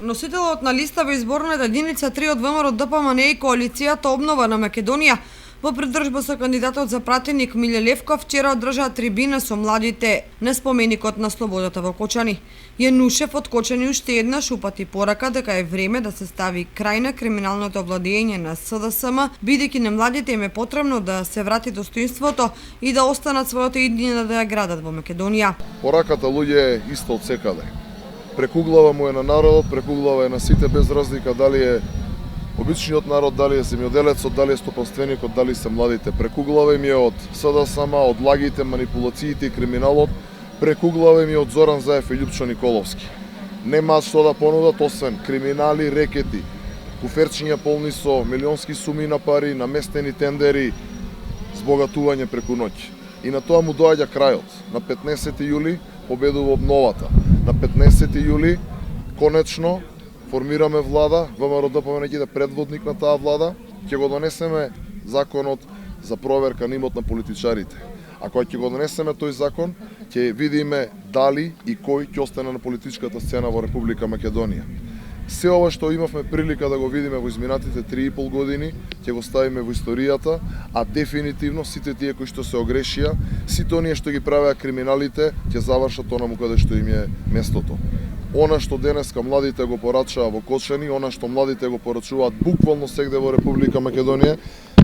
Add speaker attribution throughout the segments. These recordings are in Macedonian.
Speaker 1: Носителот на листа во изборната единица 3 од ВМРО ДПМН и коалицијата Обнова на Македонија во придржба со кандидатот за пратеник Миле Левков вчера одржаа трибина со младите на споменикот на слободата во Кочани. Јанушев од Кочани уште еднаш упати порака дека е време да се стави крај на криминалното владење на СДСМ, бидејќи на младите им е потребно да се врати достоинството и да останат својата иднина да ја градат во Македонија.
Speaker 2: Пораката луѓе е исто од секаде. Прекуглава му е на народот, прекуглава е на сите без разлика дали е обичниот народ, дали е земјоделецот, дали е стопанственикот, дали се младите. Прекуглава им е од СДСМ, од лагите, манипулациите и криминалот, прекуглава им е од Зоран Заев и Љупчо Николовски. Нема што да понудат освен криминали, рекети, куферчиња полни со милионски суми на пари, наместени тендери, збогатување преку ноќ. И на тоа му доаѓа крајот. На 15 јули победува обновата. На 15 јули конечно формираме влада, ВМРО ДПМН ќе да предводник на таа влада, ќе го донесеме законот за проверка на имот на политичарите. А кога ќе го донесеме тој закон, ќе видиме дали и кој ќе остане на политичката сцена во Република Македонија. Се ова што имавме прилика да го видиме во изминатите 3,5 години, ќе го ставиме во историјата, а дефинитивно сите тие кои што се огрешија, сите оние што ги правеа криминалите, ќе завршат онаму каде што им е местото. Она што денеска младите го порачаа во Кочани, она што младите го порачуваат буквално сегде во Република Македонија,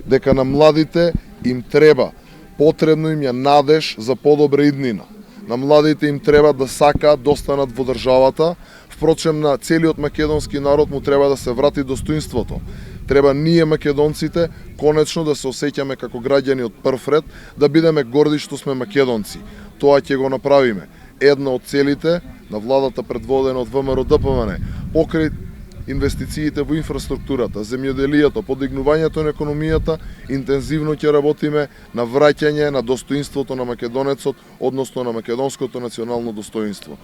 Speaker 2: дека на младите им треба, потребно им ја надеж за подобра иднина. На младите им треба да сакаат да останат во државата. Впрочем, на целиот македонски народ му треба да се врати достоинството. Треба ние македонците конечно да се осеќаме како граѓани од прв ред, да бидеме горди што сме македонци. Тоа ќе го направиме. Една од целите на владата предводена од ВМРО ДПМН, покрај инвестициите во инфраструктурата, земјоделието, подигнувањето на економијата, интензивно ќе работиме на враќање на достоинството на македонецот, односно на македонското национално достоинство.